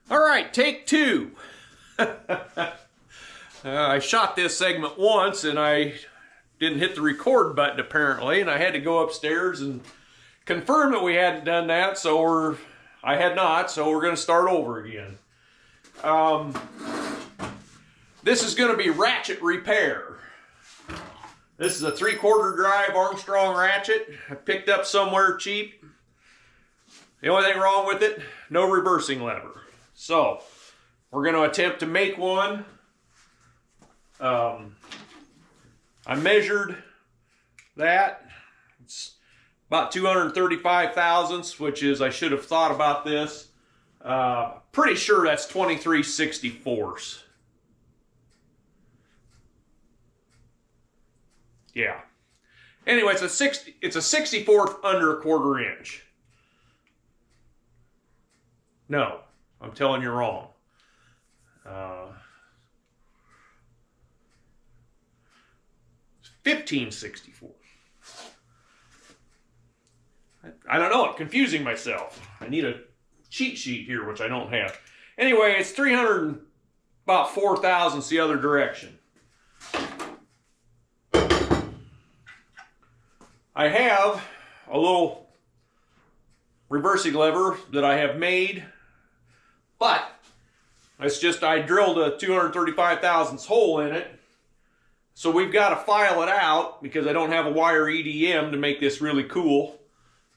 All right, take two. I shot this segment once and I didn't hit the record button apparently, and I had to go upstairs and confirm that we hadn't done that, so I had not, so we're going to start over again. This is going to be ratchet repair. This is a 3/4 drive Armstrong ratchet I picked up somewhere cheap. The only thing wrong with it, no reversing lever. So, we're going to attempt to make one. I measured that. It's about 235 thousandths, which is, I should have thought about this. Pretty sure that's 23/64. Yeah. Anyway, it's a 64th under a 1/4 inch. No, I'm telling you wrong. 15/64. I don't know, I'm confusing myself. I need a cheat sheet here, which I don't have. Anyway, it's 300 about 4 thousandths the other direction. I have a little reversing lever that I have made, but it's just I drilled a 235 thousandths hole in it. So we've got to file it out because I don't have a wire EDM to make this really cool.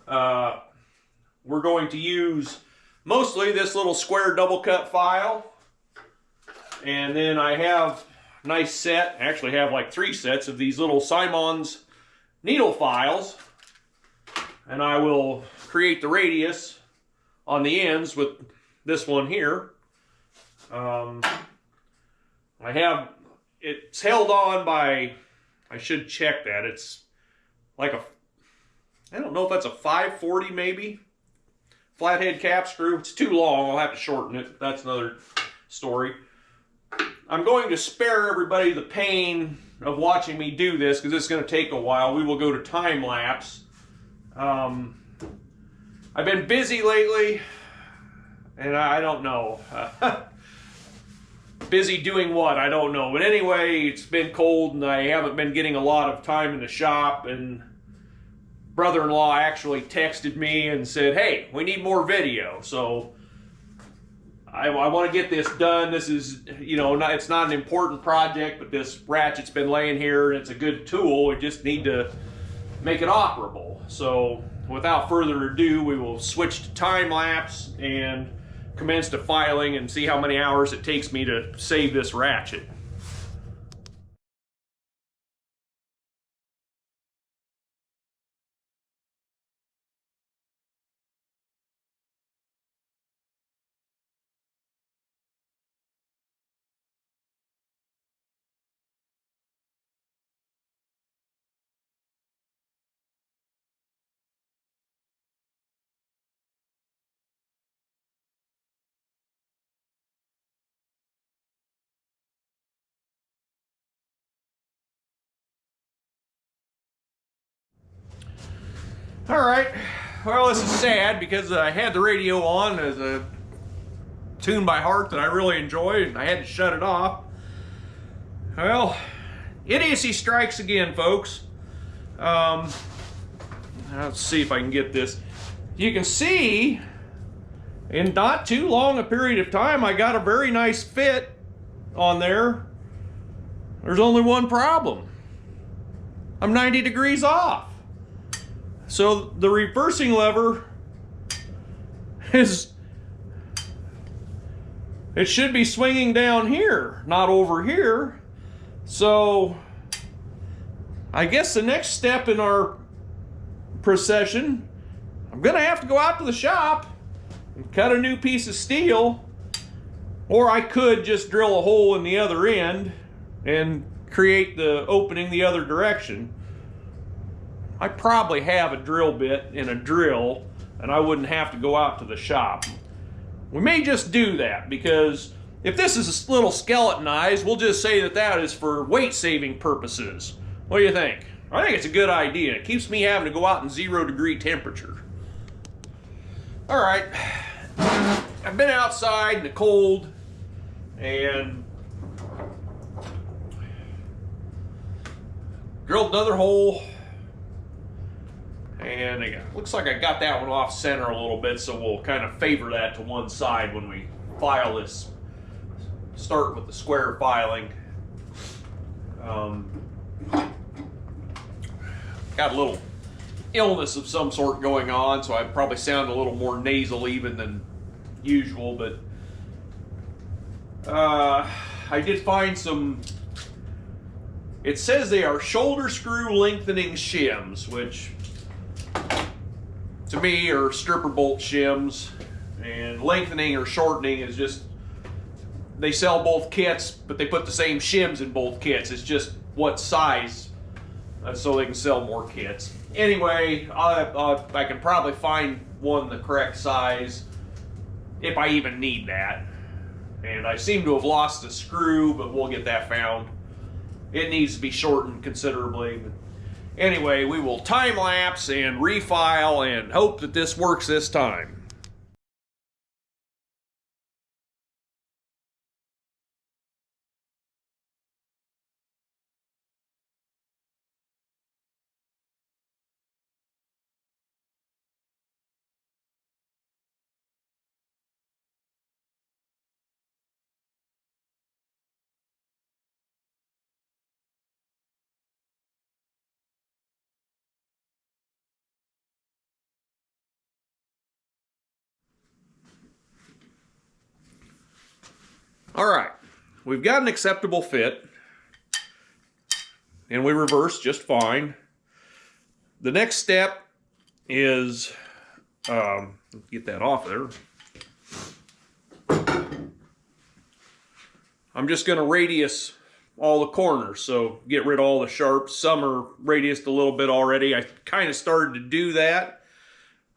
We're going to use mostly this little square double cut file. And then I have a nice set, I actually have like 3 sets of these little Simon's needle files. And I will create the radius on the ends with this one here. It's held on by, I should check that, it's like I don't know if that's a 540 maybe, flathead cap screw. It's too long, I'll have to shorten it, that's another story. I'm going to spare everybody the pain of watching me do this because it's going to take a while. We will go to time lapse. I've been busy lately, and I don't know. Busy doing what? I don't know. But anyway, it's been cold, and I haven't been getting a lot of time in the shop, and brother-in-law actually texted me and said, hey, we need more video. So I want to get this done. This is, you know, it's not an important project, but this ratchet's been laying here, and it's a good tool. We just need to make it operable. So without further ado, we will switch to time lapse and commence to filing and see how many hours it takes me to save this ratchet. Alright, well, this is sad because I had the radio on as a tune by heart that I really enjoy, and I had to shut it off. Well, idiocy strikes again, folks. Let's see if I can get this. You can see, in not too long a period of time, I got a very nice fit on there. There's only one problem. I'm 90 degrees off. So the reversing lever it should be swinging down here, not over here. So I guess the next step in our procession, I'm gonna have to go out to the shop and cut a new piece of steel, or I could just drill a hole in the other end and create the opening the other direction. I probably have a drill bit and a drill, and I wouldn't have to go out to the shop. We may just do that, because if this is a little skeletonized, we'll just say that that is for weight-saving purposes. What do you think? I think it's a good idea. It keeps me having to go out in 0 degree temperature. All right. I've been outside in the cold and drilled another hole, and it looks like I got that one off center a little bit, so we'll kind of favor that to one side when we file this. Start with the square filing. Got a little illness of some sort going on, so I probably sound a little more nasal even than usual, but I did find some. It says they are shoulder screw lengthening shims, which to me are stripper bolt shims, and lengthening or shortening is just, they sell both kits, but they put the same shims in both kits. It's just what size, so they can sell more kits. Anyway, I can probably find one the correct size if I even need that. And I seem to have lost a screw, but we'll get that found. It needs to be shortened considerably. Anyway, we will time lapse and refile and hope that this works this time. All right, we've got an acceptable fit, and we reverse just fine. The next step is, get that off there. I'm just going to radius all the corners, so get rid of all the sharps. Some are radiused a little bit already. I kind of started to do that,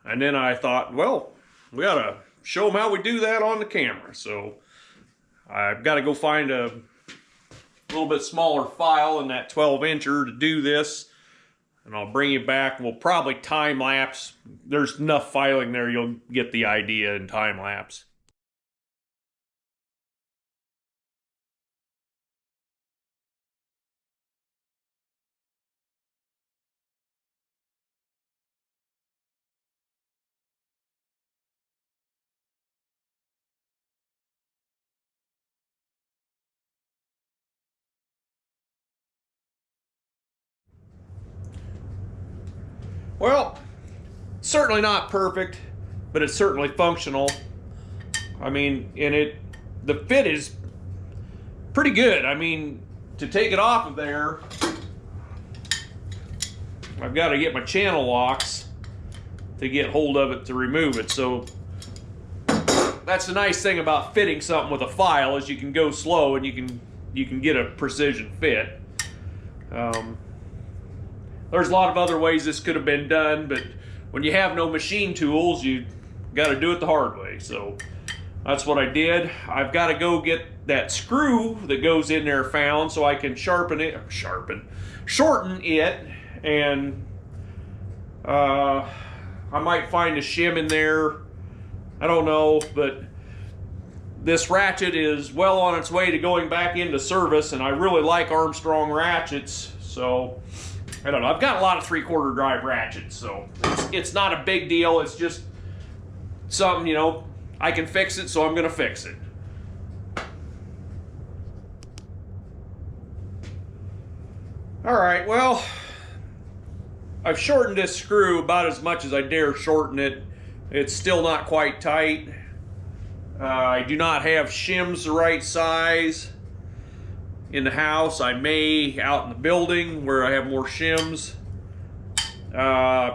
and then I thought, well, we got to show them how we do that on the camera. So I've got to go find a little bit smaller file in that 12-incher to do this, and I'll bring you back. We'll probably time lapse. There's enough filing there, you'll get the idea in time lapse. Well, certainly not perfect, but it's certainly functional. I mean, the fit is pretty good. I mean, to take it off of there, I've got to get my channel locks to get hold of it to remove it. So that's the nice thing about fitting something with a file, is you can go slow and you can get a precision fit. There's a lot of other ways this could have been done, but when you have no machine tools, you got to do it the hard way. So that's what I did. I've got to go get that screw that goes in there found so I can shorten it, and I might find a shim in there. I don't know, but this ratchet is well on its way to going back into service, and I really like Armstrong ratchets, so I don't know. I've got a lot of 3/4 drive ratchets, so it's not a big deal. It's just something, you know, I can fix it, so I'm going to fix it. All right, well, I've shortened this screw about as much as I dare shorten it. It's still not quite tight. I do not have shims the right size in the house. I may out in the building where I have more shims.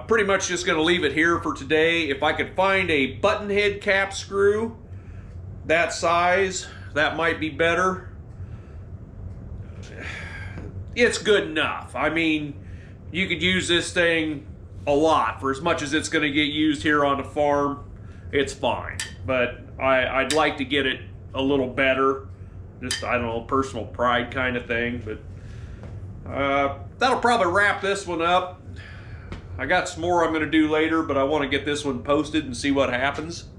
Pretty much just going to leave it here for today. If I could find a button head cap screw that size, that might be better. It's good enough. I mean, you could use this thing a lot. For as much as it's going to get used here on the farm, it's fine. But I'd like to get it a little better. Just, I don't know, personal pride kind of thing. But that'll probably wrap this one up. I got some more I'm going to do later, but I want to get this one posted and see what happens.